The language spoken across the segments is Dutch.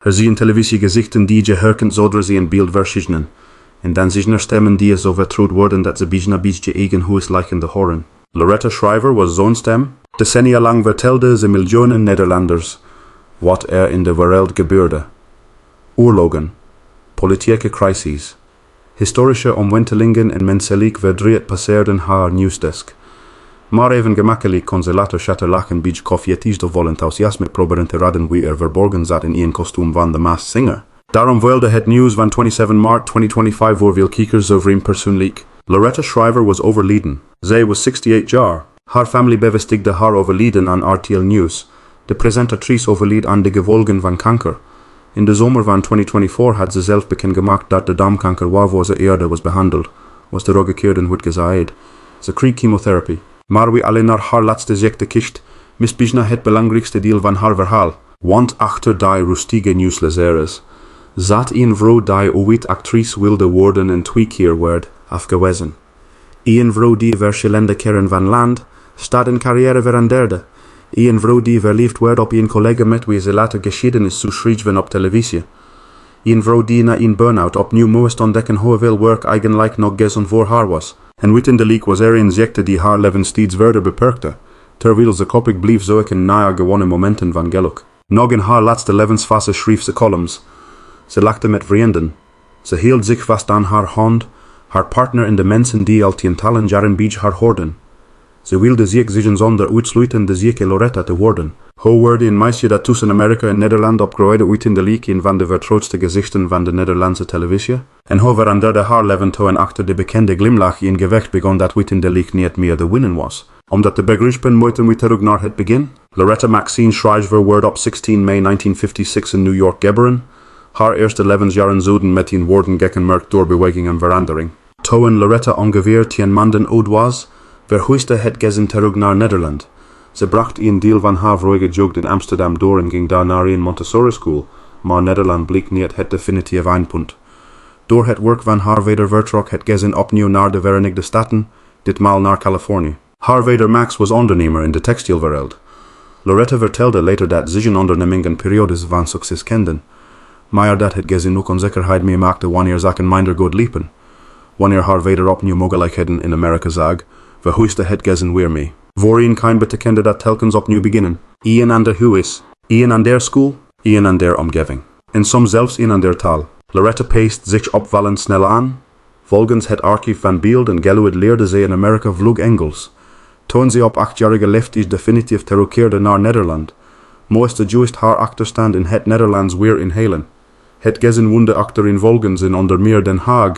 zien televisie gezichten die je herkent zodra ze in beeld verschijnen. En dan zijn er stemmen die zo vertrouwd worden dat ze bijna je eigen huis lijken te horen. Loretta Schrijver was zo'n stem. Decennia lang vertelde ze miljoenen Nederlanders wat in de wereld gebeurde. Oorlogen, politieke crises, historische omwentelingen en menselijk verdriet passeerden haar nieuwsdesk. Maar even gemakkelijk kon ze later chatterlachen bij koffieties door vol enthousiasme proberen te raden wie verborgen zat in een kostuum van de Masked Singer. Daarom wilde het nieuws van 27 maart 2025 voor veel kijkers zo vreemd persoonlijk. Loretta Schrijver was overleden. Zij was 68 jaar. Haar familie bevestigde haar overlijden aan RTL News. De presentatrice overleed aan de gevolgen van kanker. In de zomer van 2024 had ze zelf bekendgemaakt dat de darmkanker waarvoor ze eerder was behandeld, was teruggekeerd en wordt gezaaid. Ze kreeg chemotherapie. Maar wie alleen naar haar laatste ziekte kiest, mist bijna het belangrijkste deel van haar verhaal. Want achter die rustige nieuwslezeres zat een vrouw die ooit actrice wilde worden en 2 keer werd afgewezen. Een vrouw die verschillende keren van land, stad en carrière veranderde. Een vrouw die verliefd werd op een collega met wie ze later geschiedenis zou schrijven op televisie. Een vrouw die na een burn-out opnieuw moest ontdekken hoeveel werk eigenlijk nog gezen voor haar was. En uiteindelijk was een ziekte die haar leven steeds verder beperkte, terwijl ze koppig bleef zoeken naar gewone momenten van geluk. Nog in haar laatste levensfase schreef ze columns. Ze lachte met vrienden. Ze hield zich vast aan haar hand, haar partner en de mensen die al tientallen jaren bij haar hoorden. Ze wilde zich zonder uitsluiten de zieke Loretta te worden. Hoe werd een meisje dat tussen Amerika en Nederland opgroeide uiteindelijk een van de vertrouwdste gezichten van de Nederlandse televisie? En hoe veranderde haar leven toen achter de bekende glimlach een gevecht begon dat uiteindelijk niet meer te winnen was? Omdat de begrippen moeten we terug naar het begin. Loretta Maxine Schrijver werd op 16 mei 1956 in New York geboren. Haar eerste levensjaren zouden met een woorden gekenmerkt door beweging en verandering. Toen Loretta ongeveer 10 maanden oud was, verhuisde het gezin terug naar Nederland. Ze bracht een deel van haar vroege jeugd in Amsterdam door en ging daar naar een Montessori school, maar Nederland bleek niet het definitieve eindpunt. Door het werk van haar vader vertrok het gezin opnieuw naar de Verenigde Staten, ditmaal naar Californië. Haar vader Max was ondernemer in de textielwereld. Loretta vertelde later dat zijn ondernemingen periodes van succes kenden, maar dat het gezin ook onzekerheid meemaakte wanneer zaken minder goed liepen. Wanneer haar vader opnieuw mogelijkheden in Amerika zag, verhuisde het gezin weer mee. Voor een kind betekende dat telkens opnieuw beginnen. Een aan de huis, een aan der school, een aan der omgeving. En soms zelfs een aan der taal. Loretta past zich opvallend snel aan. Volgens het archief van beeld en geluid leerde ze in Amerika vlug Engels. Toen ze op 8-jarige leeftijd definitief terugkeerde naar Nederland, moest ze juist haar achterstand in het Nederlands weer inhalen. Het gezin woonde achtereenvolgens in onder meer Den Haag,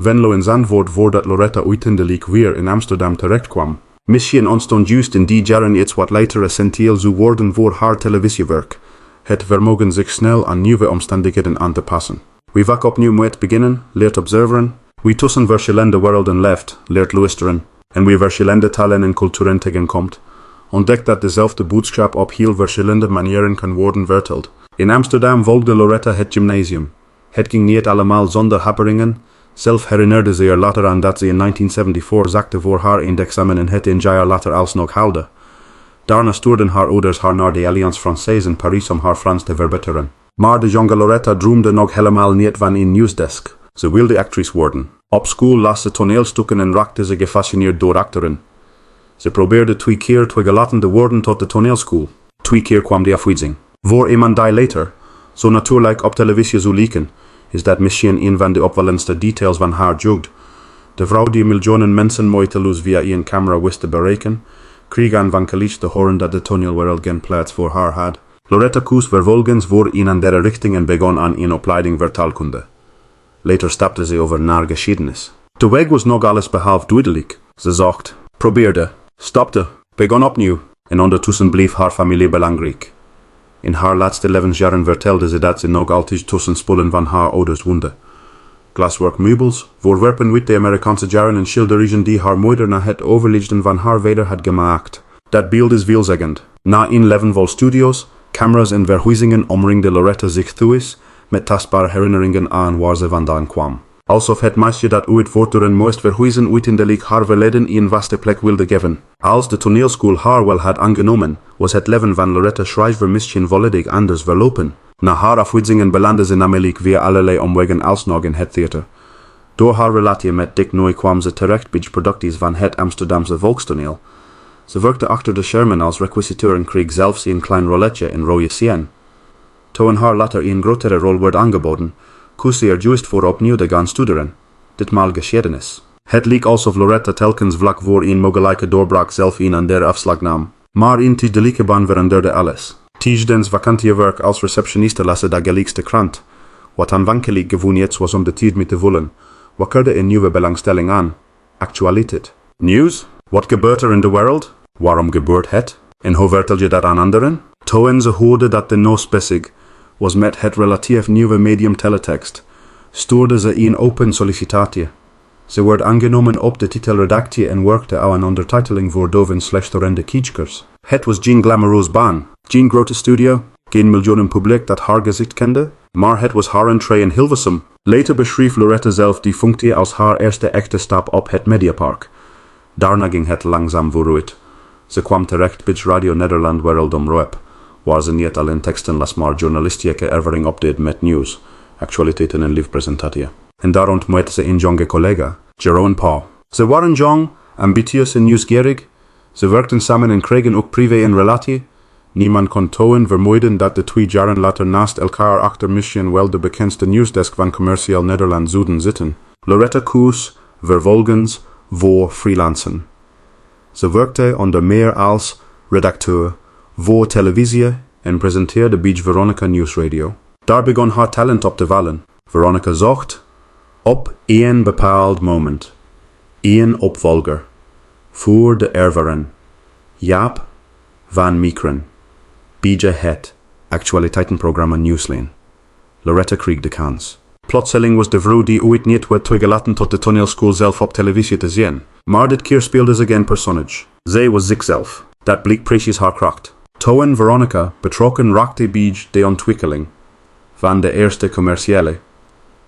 Venlo en Zandvoort voordat Loretta uiteindelijk weer in Amsterdam terechtkwam. Misschien ontstond juist in die jaren iets wat later essentieel zou worden voor haar televisiewerk. Het vermogen zich snel aan nieuwe omstandigheden aan te passen. Wie vaak opnieuw moet beginnen, leert observeren. Wie tussen verschillende werelden leeft, leert luisteren. En wie verschillende talen en culturen tegenkomt, ontdekt dat dezelfde boodschap op heel verschillende manieren kan worden verteld. In Amsterdam volgde Loretta het gymnasium. Het ging niet allemaal zonder happeringen. Zelf herinnerde ze er later aan dat ze in 1974 zakte voor haar eindexamen en het een jaar later alsnog haalde. Daarna stuurden haar ouders haar naar de Alliance Française in Parijs om haar Frans te verbeteren. Maar de jonge Loretta droomde nog helemaal niet van een nieuwsdesk. Ze wilde actrice worden. Op school las ze toneelstukken en raakte ze gefascineerd door acteren. Ze probeerde 2 keer toegelaten te worden tot de toneelschool. 2 keer kwam de afwijzing. Voor iemand die later, zo natuurlijk op televisie zou lijken, is dat misschien een van de opvallendste details van haar jeugd. De vrouw die miljoenen mensen moeiteloos via een camera wist te bereiken, kreeg aan van collega's te horen dat de toneelwereld geen plaats voor haar had. Loretta koos vervolgens voor een andere richting en begon aan een opleiding vertaalkunde. Later stapte ze over naar geschiedenis. De weg was nog alles behalve duidelijk. Ze zocht, probeerde, stopte, begon opnieuw en ondertussen bleef haar familie belangrijk. In haar laatste levensjaren vertelde ze dat ze nog altijd tussen spullen van haar ouders woonde. Glaswerkmeubels, voorwerpen uit de Amerikaanse jaren en schilderijen die haar moeder na het overlijden van haar vader had gemaakt. Dat beeld is veelzeggend. Na een leven vol studio's, camera's en verhuizingen omringde Loretta zich thuis met tastbare herinneringen aan waar ze vandaan kwam. alsof het meisje dat uit voortdurend moest verhuizen uiteindelijk haar verleden een vaste plek wilde geven. Als de toneelschool haar wel had aangenomen, was het leven van Loretta Schrijver misschien volledig anders verlopen. Na haar afwitsingen belandde ze namelijk via allerlei omwegen alsnog in het theater. Door haar relatie met Dick Noy kwam ze terecht bij producties van het Amsterdamse volkstoneel. Ze werkte achter de schermen als requisiteur en kreeg zelfs een klein rolletje in rode cien. Toen haar later een grotere rol werd aangeboden, koos ze er juist voor opnieuw te gaan studeren, ditmaal geschiedenis. Het leek alsof Loretta telkens vlak voor een mogelijke doorbraak zelf een andere afslag nam. Maar in tijdelijke baan veranderde alles. Tijdens vakantiewerk als receptioniste las ze de gelijkste krant. Wat aanvankelijk gewoon iets was om de tijd mee te vullen, wakkerde een nieuwe belangstelling aan. Actualiteit. Nieuws? Wat gebeurt er in de wereld? Waarom gebeurt het? En hoe vertel je dat aan anderen? Toen ze hoorde dat de noos bezig was met het relatief nieuwe medium teletext, stuurde ze een open sollicitatie. Ze werd aangenomen op de titelredactie en werkte aan een ondertiteling voor doven/storende kijkers. Het was geen glamoureus baan, geen grote studio, geen miljoenen publiek dat haar gezicht kende, maar het was haar entree in Hilversum. Later beschreef Loretta zelf die functie als haar eerste echte stap op het Mediapark. Daarna ging het langzaam vooruit. Ze kwam terecht bij Radio Nederland wereldwijd, waar ze niet alleen teksten las maar journalistieke ervaring opdeed met nieuws, actualiteiten en live-presentatie. En daar ontmoette ze een jonge collega, Jaren Paul. Ze waren jong, ambitieus en nieuwsgierig. Ze werkten samen en kregen ook privé een relatie. Niemand kon toen vermoeden dat de twee jaren later naast elkaar achter misschien wel de bekendste nieuwsdesk van commercieel Nederland zouden zitten. Loretta koos vervolgens voor freelancen. Ze werkte onder meer als redacteur voor Televisie en presenteerde bij Veronica Nieuwsradio. Daar begon haar talent op te vallen. Veronica zocht op één bepaald moment, één opvolger, voor de ervaren, Jaap van Meekeren, bij het actualiteitenprogramma Nieuwslijn. Loretta kreeg de kans. Plotseling was de vrouw die ooit niet werd toegelaten tot de toneelschool zelf op televisie te zien. Maar dit keer speelde ze geen personage. Zij was zichzelf. Dat bleek precies haar kracht. Toen Veronica betrokken raakte bij de ontwikkeling van de eerste commerciële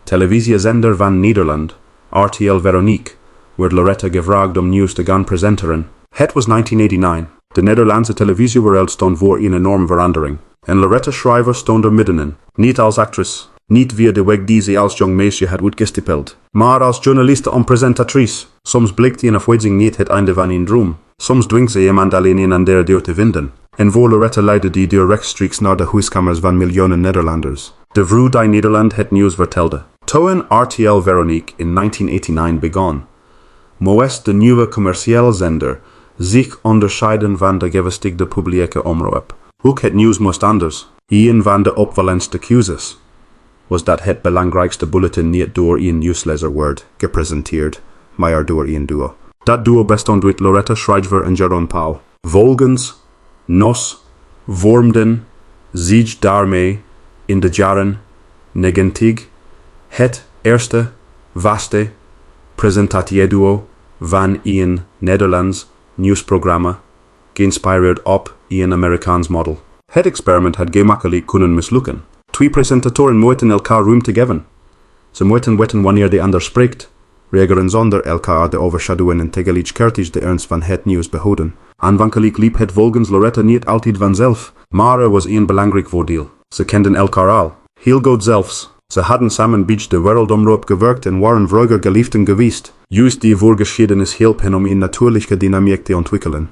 televisiezender van Nederland, RTL Veronique, werd Loretta gevraagd om nieuws te gaan presenteren. Het was 1989. De Nederlandse televisiewereld stond voor een enorme verandering. En Loretta Schrijver stond er middenin. Niet als actrice, niet via de weg die ze als jong meisje had uitgestippeld, maar als journaliste en presentatrice. Soms blikt een afwijzing niet het einde van een droom. Soms dwingt ze iemand alleen een andere deur te vinden. En voor Loretta leidde die deur rechtstreeks naar de huiskamers van miljoenen Nederlanders. De vrouw die Nederland het nieuws vertelde. Toen RTL Veronique in 1989 begon, moest de nieuwe commerciële zender zich onderscheiden van de gevestigde publieke omroep. Ook het nieuws moest anders. Een van de opvallendste keuzes was dat het belangrijkste bulletin niet door een nieuwslezer werd gepresenteerd, maar door een duo. Dat duo bestond uit Loretta Schrijver en Jaren Paul. Volgens nos vormden zich daarmee in de jaren 90 het eerste vaste presentatieduo van een Nederlands nieuwsprogramma, geïnspireerd op een Amerikaans model. Het experiment had gemakkelijk kunnen mislukken. Twee presentatoren moeten elkaar ruimte geven. Ze moeten weten wanneer de ander spreekt, reageren zonder elkaar te overschaduwen en tegelijkertijd de ernst van het nieuws behouden. Aanvankelijk liep het volgens Loretta niet altijd vanzelf, maar er was een belangrijk voordeel. Ze kenden elkaar al, heel goed zelfs. Ze hadden samen bij de wereldomroep gewerkt en waren vroeger geliefden geweest. Juist die voorgeschiedenis hielp hen om een natuurlijke dynamiek te ontwikkelen.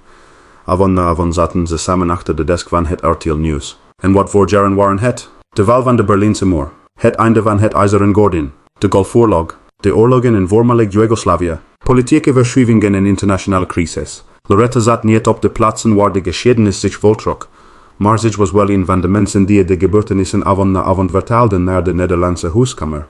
Avond na avond zaten ze samen achter de desk van het RTL Nieuws. En wat voor jaren waren het? De val van de Berlijnse muur, het einde van het ijzeren gordijn, de Golfoorlog, de oorlogen in voormalig Joegoslavië, politieke verschuivingen en internationale crisis. Loretta zat niet op de plaatsen waar de geschiedenis zich voltrok, maar zij was wel een van de mensen die de gebeurtenissen avond na avond vertaalden naar de Nederlandse huiskamer.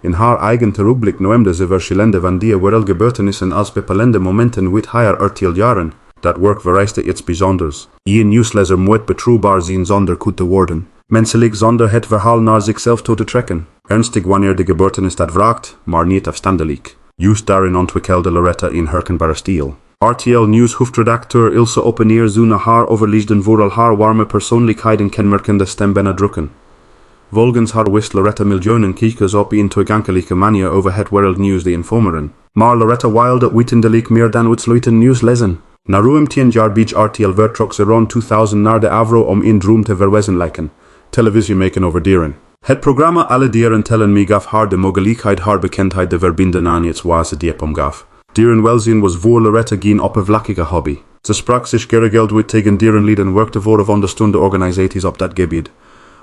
In haar eigen terugblik noemde ze verschillende van die wereldgebeurtenissen als bepalende momenten uit haar RTL Jaren. Dat werk vereiste iets bijzonders. Een nieuwslezer moet betrouwbaar zijn zonder goed te worden. Menselijk zonder het verhaal naar zichzelf toe te trekken. Ernstig wanneer de gebeurtenis dat vraagt, maar niet afstandelijk. Juist daarin ontwikkelde Loretta een herkenbare stijl. RTL Nieuws hoofdredacteur Ilse Oppeneer zou naar haar overliefden vooral haar warme persoonlijkheid en kenmerkende stem benadrukken. Volgens haar wist Loretta miljoenen kijkers op een toegankelijke manier over het wereldnieuws te informeren. Maar Loretta wilde uiteindelijk meer dan uitsluitend nieuws lezen. Na ruim 10 jaar bij RTL vertrok ze rond 2000 naar de Avro om in droom te verwezenlijken. Televisie maken over dieren. Het programma Alle dieren tellen me gaf haar de mogelijkheid haar bekendheid te verbinden aan iets waar ze diep om gaf. Dierenwelzijn was voor Loretta geen oppervlakkige hobby. Ze sprak zich geregeld uit tegen dierenlied en werkte voor of ondersteunde organisaties op dat gebied.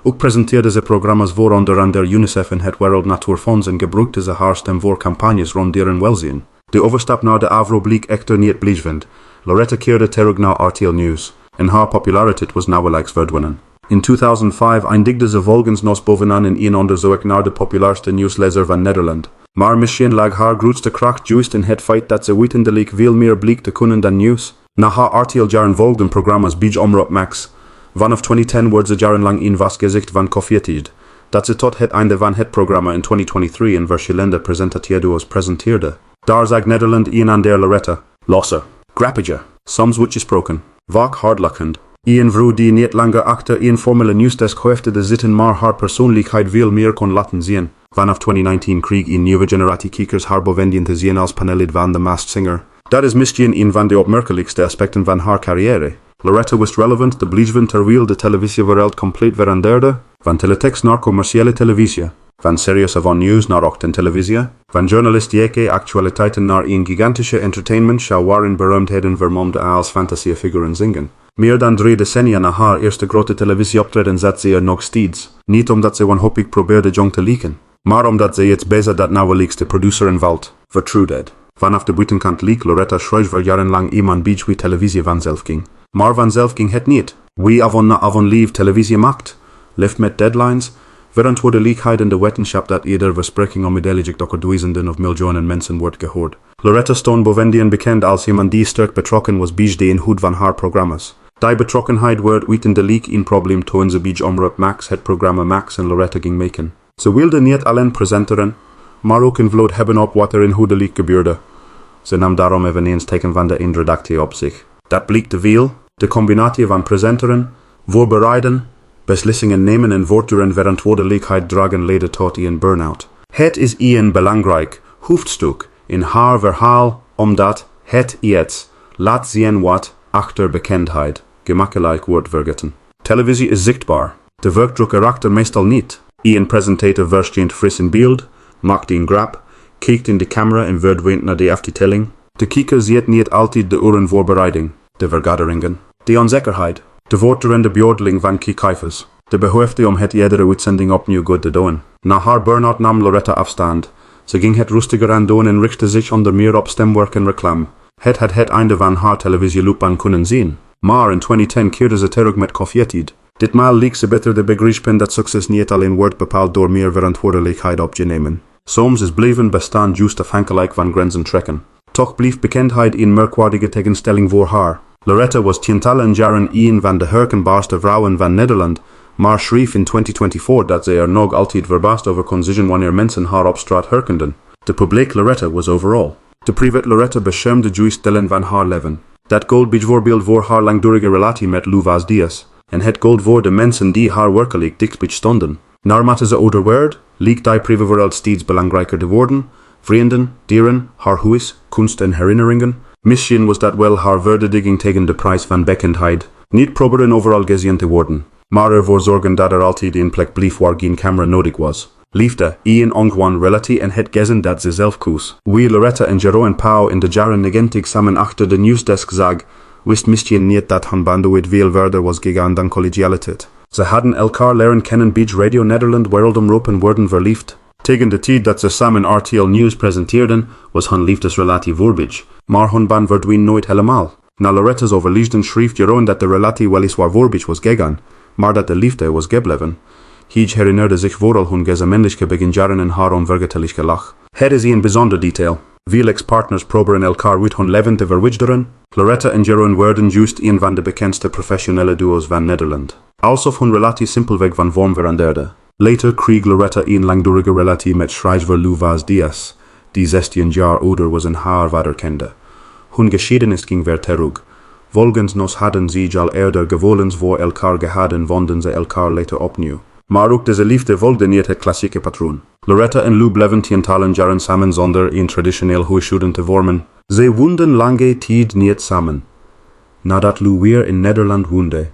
Ook presenteerde ze programma's voor onder andere UNICEF en het Wereld Natuurfonds en gebruikte ze haar stem voor campagnes rond dierenwelzijn. De overstap naar de Avro bleek echter niet blijvend. Loretta keerde terug naar RTL News en haar populariteit was nauwelijks verdwenen. In 2005 eindigde ze volgens nos bovenaan in een onderzoek naar de populairste nieuwslezer van Nederland. Maar misschien lag haar grootste kracht juist in het feit dat ze uiteindelijk veel meer bleek te kunnen dan nieuws. Na haar RTL Jaren volgden programma's bij Omroep Max. Vanaf 2010 wordt ze jarenlang een vast gezicht van gevolgd, dat ze tot het einde van het programma in 2023 in verschillende presentatoren presenteerde. Daar zag Nederland een aan der Loretta. Losse, grappige, soms gesproken, vaak hardlachend. Een vrouw die niet langer achter een formele nieuwsdesk hoefde te zitten maar haar persoonlijkheid veel meer kon laten zien. Vanaf 2019 kreeg een nieuwe generatie kijkers haar bovendien te zien als panellid van The Masked Singer. Dat is misschien een van de opmerkelijkste aspecten van haar carrière. Loretta wist relevant te blijven terwijl de televisiewereld compleet veranderde, van teletext naar commerciële televisie, van serious avant nieuws naar ochtendtelevisie, van journalistieke actualiteiten naar een gigantische entertainmentshow waarin beroemdheden vermomde als fantasiefiguren zingen. Meer dan 3 decennia na haar eerste grote televisieoptreden zat ze er nog steeds, niet omdat ze wanhopig probeerde jong te lijken, maar omdat ze iets bezig dat nauwelijks de producer invalt, vertrouwde. Vanaf de buitenkant leek Loretta Schrijver jarenlang iemand bij wie televisie vanzelf ging. Maar vanzelf ging het niet. Wie avond na avond lief televisie maakt, leeft met deadlines, verantwoordelijkheid en de wetenschap dat ieder verspreking onmiddellijk door duizenden of miljoenen mensen wordt gehoord. Loretta stond bovendien bekend als iemand die sterk betrokken was bij de inhoud van haar programma's. Die betrokkenheid werd uiteindelijk een probleem toen ze bij Omroep Max het programma Max en Loretta ging maken. Ze wilde niet alleen presenteren, maar ook invloed hebben op wat er inhoudelijk gebeurde. Ze nam daarom eveneens teken van de eindredactie op zich. Dat bleek te veel. De combinatie van presenteren, voorbereiden, beslissingen nemen en voortdurend verantwoordelijkheid dragen leidde tot een burn-out. Het is een belangrijk hoofdstuk in haar verhaal omdat het iets laat zien wat achter bekendheid gemakkelijk wordt vergeten. Televisie is zichtbaar. De werkdruk erachter meestal niet. Een presentator verschijnt fris in beeld, maakt een grap, kijkt in de camera en verdwijnt naar de aftiteling. De kijker ziet niet altijd de uren voorbereiding, de vergaderingen, de onzekerheid, de voortdurende beoordeling van kijkers, de behoefte om het iedere uitzending opnieuw goed te doen. Na haar burn-out nam Loretta afstand. Ze ging het rustiger aan doen en richtte zich onder meer op stemwerk en reclame. Het had het einde van haar televisieloopbaan kunnen zien. Maar in 2010 keerde ze terug met gevolgd. Ditmaal leek ze beter de begrijpen dat succes niet alleen wordt bepaald door meer verantwoordelijkheid op je nemen. Soms is blijven bestaan juist afhankelijk van grenzen trekken. Toch bleef bekendheid een merkwaardige tegenstelling voor haar. Loretta was tientallen jaren een van de herkenbaarste vrouwen van Nederland, maar schreef in 2024 dat ze er nog altijd verbaasd over kon zijn wanneer mensen haar op straat herkenden. De publiek Loretta was overal. De private Loretta beschermde juist delen van haar leven. Dat gold bijvoorbeeld voor haar langdurige relatie met Louvaz Diaz, en het gold voor de mensen die haar werkelijk dichtbij stonden. Naarmate ze ouder werd, leek die privéwereld steeds belangrijker te worden. Vrienden, dieren, haar huis, kunst en herinneringen. Misschien was dat wel haar verdediging tegen de prijs van bekendheid. Niet proberen overal gezien te worden, maar ervoor zorgen dat er altijd een plek bleef waar geen camera nodig was. Liefde, een ongewoon relatie en het gezen dat ze zelf koos. Wie Loretta en Jeroen Pauw in de jaren 90 samen achter de nieuwsdesk zag, wist misschien niet dat hun band ooit veel verder was gegaan dan collegialiteit. Ze hadden elkaar leren kennen bij Radio Nederland Wereldomroep en worden verliefd. Tegen de tijd dat ze samen RTL Nieuws presenteerden, was hun liefdesrelatie voorbij, maar hun band verdween nooit helemaal. Na Loretta's overlijden schreef Jeroen dat de relatie weliswaar voorbij was gegaan, maar dat de liefde was gebleven. Hij herinnerde zich vooral hun gezamenlijke beginjaren en haar onvergetelijke lach. Het is een bijzonder detail. Veel ex-partners proberen elkaar uit hun leven te verwijderen. Loretta en Jeroen werden juist een van de bekendste professionele duo's van Nederland. Alsof hun relatie simpelweg van vorm veranderde. Later kreeg Loretta een langdurige relatie met schrijver Louvaz Diaz, die 16 jaar ouder was en haar vader kende. Hun geschiedenis ging weer terug. Volgens nos hadden ze al eerder gevoelens voor elkaar gehad en vonden ze elkaar later opnieuw. Maar ook deze liefde volgde niet het klassieke patroon. Loretta en Lou bleven tientallen jaren samen zonder een traditioneel huishouden te vormen. Ze woonden lange tijd niet samen. Nadat Lou weer in Nederland woonde,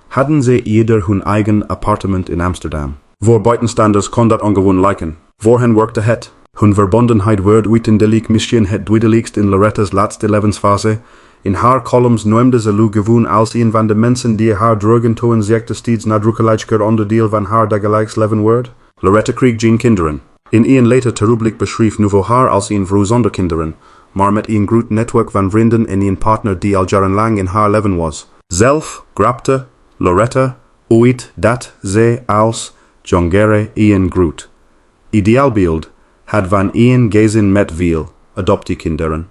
hadden ze ieder hun eigen appartement in Amsterdam. Voor buitenstaanders kon dat ongewoon lijken. Voor hen werkte het. Hun verbondenheid werd uiteindelijk misschien het duidelijkst in Loretta's laatste levensfase. In haar columns noemde ze Lou gewoon als een van de mensen die haar droegen toen ze steeds nadrukkelijker onderdeel van haar dagelijks leven werd. Loretta kreeg geen kinderen. In een later terugblik beschreef Nouveau haar als een vrouw zonder kinderen, maar met een groot netwerk van vrienden en een partner die al jarenlang in haar leven was. Zelf grapte Loretta ooit dat ze als jongere een groot ideaalbeeld had van een gezin met veel adoptiekinderen,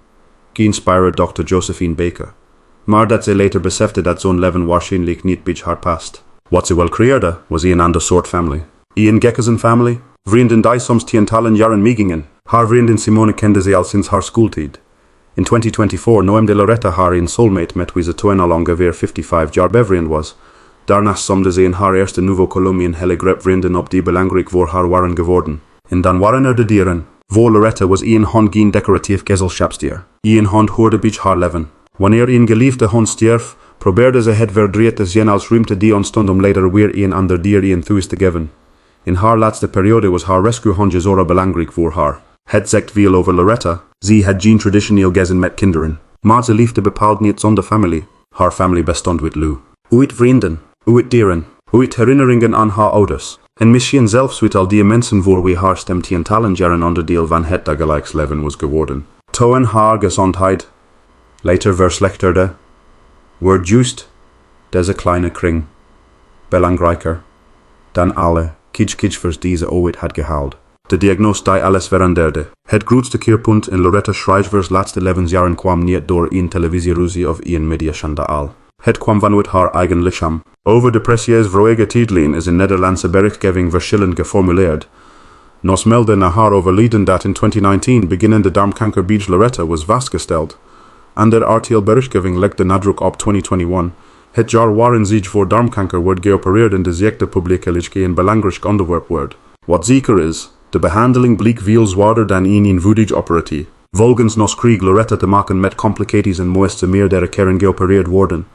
geïnspireerd Dr. Josephine Baker. Maar dat ze later besefte dat zo'n leven waarschijnlijk niet bij haar past. Wat ze wel creëerde, was een ander soort family. Een gekkige family, vrienden die soms tientallen jaren meegingen. Haar vriendin Simone kende ze al sinds haar schooltijd. In 2024 noemde Loretta haar een soulmate met wie ze toen al ongeveer 55 jaar bevriend was. Daarnaast somde ze in haar eerste Nouveau Colombian hele groep vrienden op die belangrijk voor haar waren geworden. En dan waren er de dieren. Voor Loretta was een hond geen decoratief gezelschapsdier. Een hond hoorde bij haar leven. Wanneer een geliefde hond stierf, probeerde ze het verdriet te zien als ruimte die ontstond om later weer een ander dier een thuis te geven. In haar laatste periode was haar rescuehondje Zora belangrijk voor haar. Het zegt veel over Loretta. Ze had geen traditioneel gezin met kinderen. Maar ze liefde bepaald niet zonder familie. Haar familie bestond uit Lou. Uit vrienden, uit dieren, uit herinneringen aan haar ouders. En misschien zelfs uit al die mensen voor wie haar stem tientallen jaren onderdeel van het dagelijks leven was geworden. Toen haar gezondheid later verslechterde, werd juist deze kleine kring belangrijker dan alle kitschkitschvers die ze ooit had gehaald. De diagnose die alles veranderde. Het grootste keerpunt in Loretta Schrijvers laatste levensjaren kwam niet door een televisieruzie of een mediaschandaal. Het kwam vanuit haar eigen lichaam. Over depressie's vroege tijdlijn is in Nederlandse berichtgeving verschillend geformuleerd. Nos meldde na haar overlijden dat in 2019 beginnende darmkanker bij Loretta was vastgesteld. Andere RTL berichtgeving legt de nadruk op 2021. Het jaar waarin zich voor darmkanker wordt geopereerd en de ziekte publiekelijk een belangrijk onderwerp wordt. Wat zeker is, de behandeling bleek veel zwaarder dan een eenvoudig operatie. Volgens nos kreeg Loretta te maken met complicaties en moest ze meerdere keren geopereerd worden.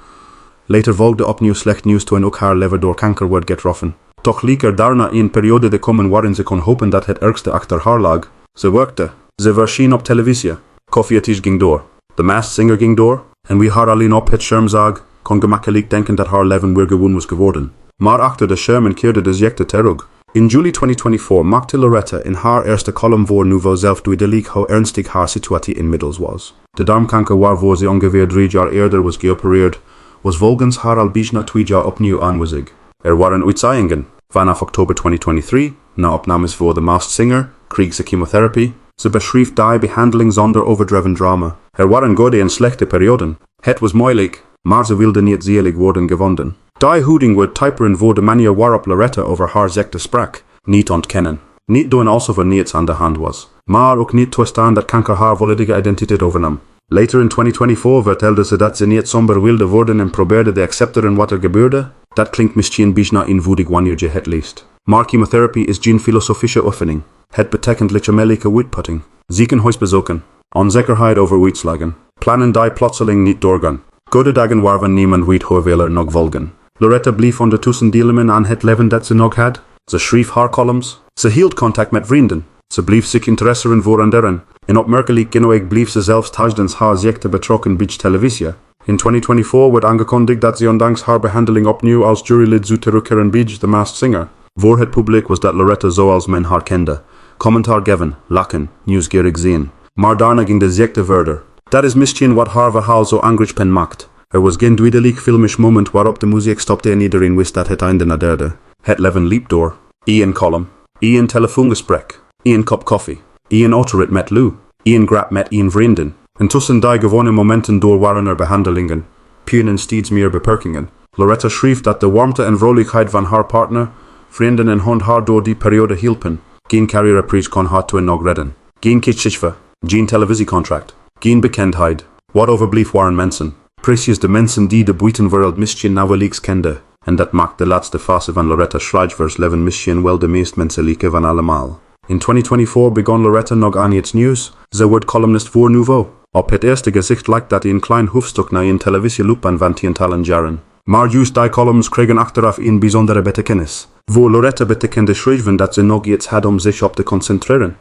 Later volgde opnieuw slecht nieuws toen ook haar lever door kanker werd getroffen. Toch leek er daarna een periode te komen waarin ze kon hopen dat het ergste achter haar lag. Ze werkte. Ze verscheen op televisie. Koffietisch ging door. De Masked Singer ging door. En wie haar alleen op het scherm zag, kon gemakkelijk denken dat haar leven weer gewoon was geworden. Maar achter de schermen keerde de ziekte terug. In juli 2024 maakte Loretta in haar eerste column voor Nouveau zelf duidelijk hoe ernstig haar situatie inmiddels was. De darmkanker waarvoor ze ongeveer 3 jaar eerder was geopereerd, was volgens haar al bijna 2 jaar opnieuw aanwezig. Er waren uitzaaiingen. Vanaf oktober 2023, na opnames voor The Masked Singer, kreeg ze chemotherapie. Ze beschreef die behandeling zonder overdreven drama. Er waren goede en slechte perioden. Het was moeilijk, maar ze wilde niet zielig worden gevonden. Die houding werd typeren voor de manier waarop Loretta over haar ziekte sprak. Niet ontkennen. Niet doen alsof er niets aan de hand was. Maar ook niet toestaan dat kanker haar volledige identiteit overnam. Later in 2024 vertelde ze dat ze niet somber wilde worden en probeerde te accepteren wat er gebeurde. Dat klinkt misschien bijna eenvoudig wanneer je het leest. Maar chemotherapie is geen filosofische oefening. Het betekent lichamelijke uitputting. Ziekenhuisbezoeken. Onzekerheid over uitslagen. Plannen die plotseling niet doorgaan. Goede dagen waarvan niemand weet hoeveel er nog volgen. Loretta bleef ondertussen dealen aan het leven dat ze nog had. Ze schreef haar columns. Ze hield contact met vrienden. Ze bleef zich interesseren voor anderen. En opmerkelijk genoeg bleef ze zelfs tijdens haar ziekte betrokken bij televisie. In 2024 werd aangekondigd dat ze ondanks haar behandeling opnieuw als jurylid zou terugkeren bij The Masked Singer. Voor het publiek was dat Loretta zoals men haar kende. Commentaar geven, lachen, nieuwsgierig zijn. Maar daarna ging de ziekte verder. Dat is misschien wat haar verhaal zo aangrijpend maakt. Er was geen duidelijk filmisch moment waarop de muziek stopte en iedereen wist dat het einde naderde. Het leven liep door. Een column. Een telefoongesprek. Een kop koffie. Een autorit met Lou. Een grap met een vriendin. En tussen die gewone momenten door waren er behandelingen. Pijn en steeds meer beperkingen. Loretta schreef dat de warmte en vrolijkheid van haar partner, vrienden en hond haar door die periode hielpen. Geen carrièreprijs kon haar toen nog redden. Geen kitschkitschver. Geen televisiecontract. Geen bekendheid. Wat overbleef waren mensen. Precies de mensen die de buitenwereld misschien nauwelijks kende. En dat maakt de laatste fase van Loretta Schrijver's leven misschien wel de meest menselijke van allemaal. In 2024 begon Loretta nog aan iets nieuws. Ze wordt columnist voor Nouveau. Op het eerste gezicht lijkt dat een klein hoofdstuk naar een televisieloopbaan van tientallen jaren. Maar juist die columns kregen achteraf een bijzondere betekenis. Voor Loretta betekende schrijven dat ze nog iets had om zich op te concentreren.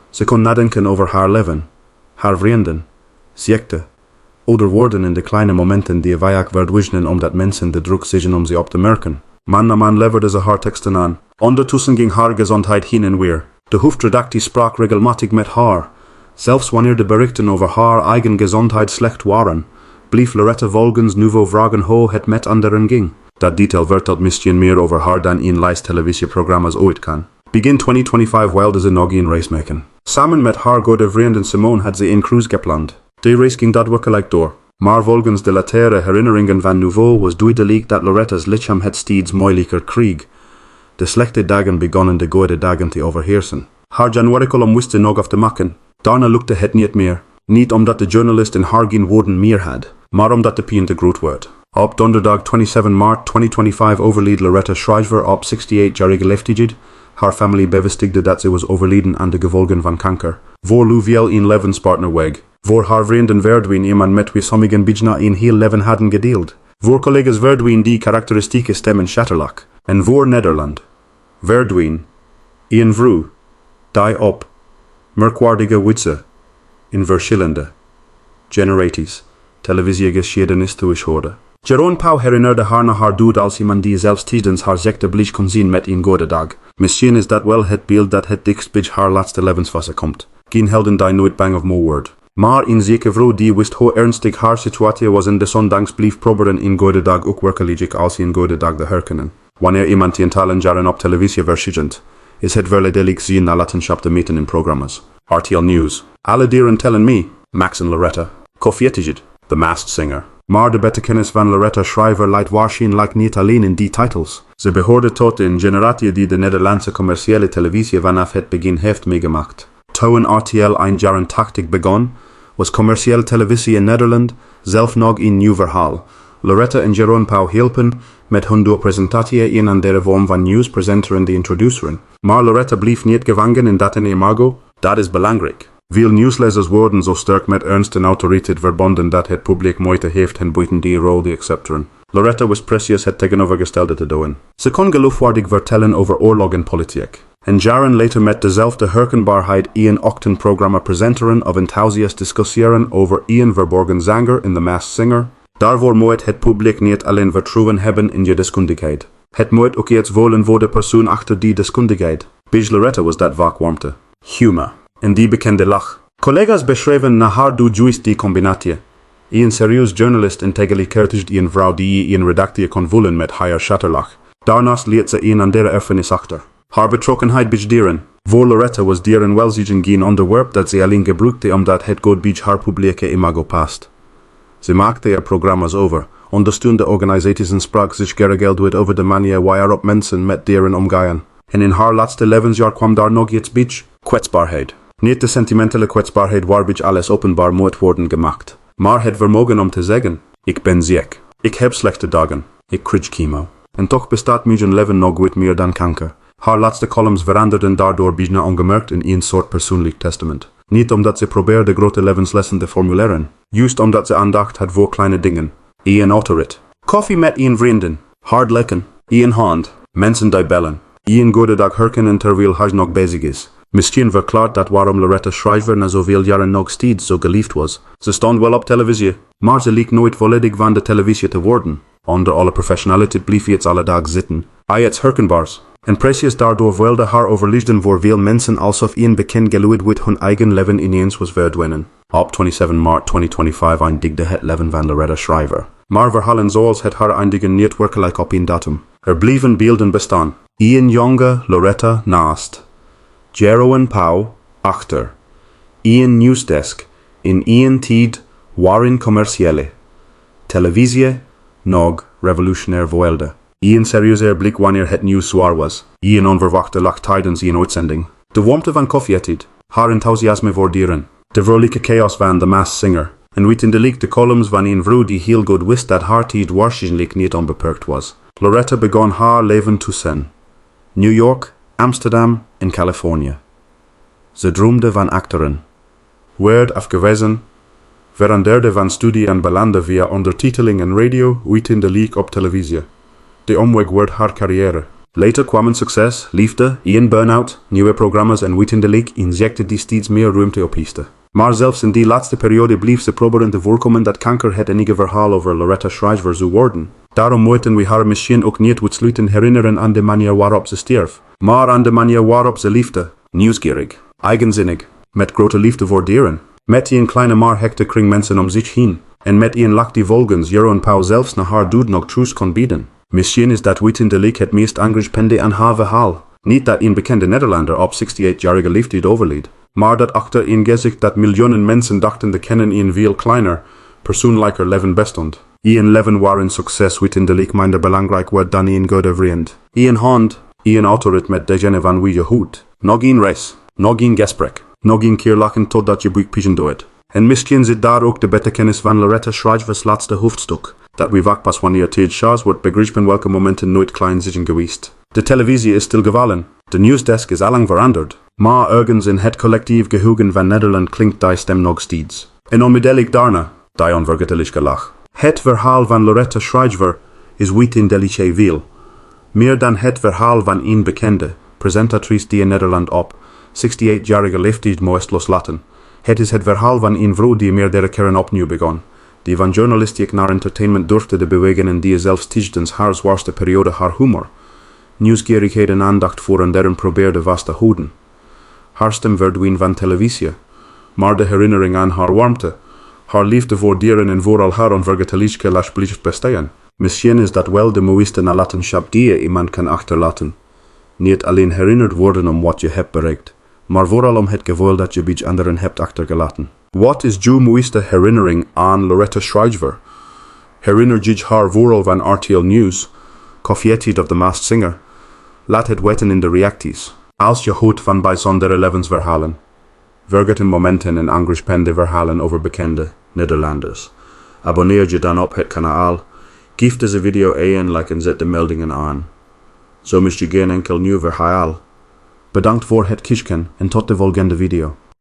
Ze kon nadenken over haar leven, haar vrienden, ziekte, ouder worden in de kleine momenten die vaak verdwijnen omdat mensen de druk zeggen om ze op te merken. Man na man leverde ze haar teksten aan. Ondertussen ging haar gezondheid heen en weer. De hoofdredactie sprak regelmatig met haar. Zelfs wanneer de berichten over haar eigen gezondheid slecht waren, bleef Loretta volgens Nouveau vragen hoe het met anderen ging. Dat detail vertelt misschien meer over haar dan een lijst televisieprogramma's ooit kan. Begin 2025 wilde ze nog een race maken. Samen met haar goede vriendin Simone had ze een cruise gepland. De race ging daadwerkelijk door. Maar volgens de latere herinneringen van Nouveau was duidelijk dat Loretta's lichaam het steeds moeilijker kreeg. De slechte dagen begonnen de goede dagen te overheersen. Haar januari-column wist ze nog af te maken. Daarna lukte het niet meer. Niet omdat de journalist in haar geen woorden meer had, maar omdat de pijn te groot werd. Op donderdag 27 maart 2025 overleed Loretta Schrijver op 68-jarige leeftijd. Haar familie bevestigde dat ze was overleden aan de gevolgen van kanker. Voor Louviel een levenspartner weg. Voor haar vrienden verdween iemand met wie sommigen bijna een heel leven hadden gedeeld. Voor collega's verdween die karakteristieke stemmen schatterlak. En voor Nederland verdween een vrouw die op merkwaardige wijze in verschillende generaties televisiegeschiedenis thuis hoorde. Jeroen Pauw herinnerde haar naar haar dood als iemand die zelfs tijdens haar ziekte bleek kon zien met een goede dag. Misschien is dat wel het beeld dat het dichtst bij haar laatste levensfase komt. Geen helden die nooit bang of moe wordt. Maar een zekere vrouw die wist hoe ernstig haar situatie was en desondanks bleef proberen een goede dag ook werkelijk als een goede dag te herkennen. Wanneer iemand tientallen jaren op televisie verschijnt, is het verleidelijk zijn nalatenschap te meten in programma's. RTL News. Alle dieren tellen mee. Max en Loretta. Koffietigid. The Masked Singer. Maar de betekenis van Loretta Schrijver leidt waarschijnlijk niet alleen in die titels. Ze behoorde tot een generatie die de Nederlandse commerciële televisie vanaf het begin heeft meegemaakt. Toen RTL eind jaren 80 begon, was commerciële televisie in Nederland zelf nog een nieuw verhaal. Loretta en Jeroen Pauw hielpen met hun door presentatie een andere vorm van nieuwspresenteren te introduceren. Maar Loretta bleef niet gevangen in dat imago. Dat is belangrijk. Veel nieuwslezers worden zo sterk met ernst en autoriteit verbonden dat het publiek moeite heeft hen buiten die rol te accepteren. Loretta was precies het tegenovergestelde te doen. Ze kon geloofwaardig vertellen over oorlog en politiek. En jaren later met dezelfde herkenbaarheid een ochtendprogramma presenteren of enthusiast discussiëren over een verborgen zanger in The Masked Singer. Daarvoor moet het publiek niet alleen vertrouwen hebben in je deskundigheid. Het moet ook iets voelen voor de persoon achter die deskundigheid. Bij Loretta was dat vaak warmte, humor en die bekende lach. Collega's beschreven naar haar doet juist die combinatie. Een serieus journalist en tegelijkertijd een vrouw die een redactie kon voelen met haar schatterlach. Daarnaast liet ze een andere erfenis achter. Haar betrokkenheid bij dieren. Voor Loretta was dierenwelzijn geen onderwerp dat ze alleen gebruikte omdat het goed bij haar publieke imago past. Ze maakte er programma's over, ondersteunde organisaties en sprak zich geregeld over de manier waarop mensen met dieren omgaan. En in haar laatste levensjaar kwam daar nog iets bij: kwetsbaarheid. Niet de sentimentele kwetsbaarheid waarbij alles openbaar moet worden gemaakt, maar het vermogen om te zeggen: ik ben ziek, ik heb slechte dagen, ik krijg chemo. En toch bestaat mijn leven nog goed meer dan kanker. Haar laatste columns veranderden daardoor bijna ongemerkt in een soort persoonlijk testament. Niet omdat ze probeerde grote levenslessen te formuleren, juist omdat ze aandacht had voor kleine dingen. Een autorit, koffie met een vrienden, hard lekken, een hand, mensen die bellen, een goede dag herkennen terwijl hij nog bezig is. Misschien verklaart dat waarom Loretta Schrijver na zoveel jaren nog steeds zo geliefd was. Ze stond wel op televisie, maar ze leek nooit volledig van de televisie te worden. Onder alle professionaliteit bleef iets alledaags zitten. Iets herkenbaars. En precies daardoor wilde haar overlijden voor veel mensen alsof een bekend geluid uit hun eigen leven ineens was verdwenen. Op 27 maart 2025 eindigde het leven van Loretta Schrijver. Maar verhalen zoals het haar eindigen niet werkelijk op een datum. Er bleven beelden bestaan. Een jonge Loretta naast. Jeroen Pauw achter. Een nieuwsdesk in een tijd waarin commerciële televisie nog revolutionair wilde. Een serieuzer blik wanneer het nieuws zwaar was. Een onverwachte lach tijdens een uitzending. De warmte van koffietijd. Haar enthousiasme voor dieren. De vrolijke chaos van The Masked Singer. En wetendelijk de columns van een vrouw die heel goed wist dat haar tijd waarschijnlijk niet onbeperkt was. Loretta begon haar leven te zijn. New York, Amsterdam en Californië. Ze droomde van acteren. Werd afgewezen, veranderde van studie en belandde via ondertiteling en radio uit in de league op televisie. De omweg werd haar carrière. Later kwamen succes, liefde, een burn-out, nieuwe programma's en uit in de league injecte die steeds meer ruimte opeiste. Maar zelfs in die laatste periode bleef ze proberen te voorkomen dat kanker het enige verhaal over Loretta Schrijver zou worden. Daarom moeten we haar misschien ook niet uitsluitend herinneren aan de manier waarop ze stierf, maar aan de manier waarop ze liefde. Nieuwsgierig, eigenzinnig, met grote liefde voor dieren, met een kleine maar hechte kring mensen om zich heen, en met een lach die volgens jaren pauw zelfs naar haar dood nog troost kon bieden. Misschien is dat uit in de league het meest aangrijpende aan haar verhaal. Niet dat een bekende Nederlander op 68-jarige leeftijd overleed, maar dat achter een gezicht dat miljoenen mensen dachten te kennen een veel kleiner, persoonlijker leven bestond. Een leven waarin succes uit in de league minder belangrijk wordt dan een goede vriend. Een hand, een autorit met degene van wie je houdt. Nog een race, nog een gesprek, nog een keer lachen totdat je buik pigeon doet. En misschien zit daar ook de betekenis van Loretta Schrijvers laatste hoofdstuk, dat we vaak pas wanneer tijd Shahs wordt begrepen welke momenten nooit klein zijn geweest. De televisie is stilgevallen, de nieuwsdesk is allang veranderd, maar ergens in het collectief geheugen van Nederland klinkt die stem nog steeds. En onmiddellijk daarna, die onvergetelijke lach. Het verhaal van Loretta Schrijver is uit in delice veel. Meer dan het verhaal van een bekende, presentatrice die in Nederland op 68-jarige leeftijd moest loslaten. Het is het verhaal van een vrouw die meerdere keren opnieuw begon, die van journalistiek naar entertainment durfde te bewegen en die zelfs tijdens haar zwaarste periode haar humor, nieuwsgierigheid en aandacht voor en deren probeerde vast te houden. Haar stem verdween van televisie, maar de herinnering aan haar warmte, haar liefde voor dieren en vooral haar onvergetelijke lach blijft bestaan. Misschien is dat wel de mooiste nalatenschap die je iemand kan achterlaten. Niet alleen herinnerd worden om wat je hebt bereikt, maar vooral om het gevoel dat je bij anderen hebt achtergelaten. Wat is jouw mooiste herinnering aan Loretta Schrijver? Herinner je haar vooral van RTL News, Koffietijd of The Masked Singer? Laat het weten in de reacties. Als je houdt van bijzondere levensverhalen, vergeten momenten en aangrijpende verhalen over bekende Nederlanders. Abonneer je dan op het kanaal, geef deze video een like en zet de meldingen aan. Zo mis je geen enkel nieuw verhaal. Bedankt voor het kijken en tot de volgende video.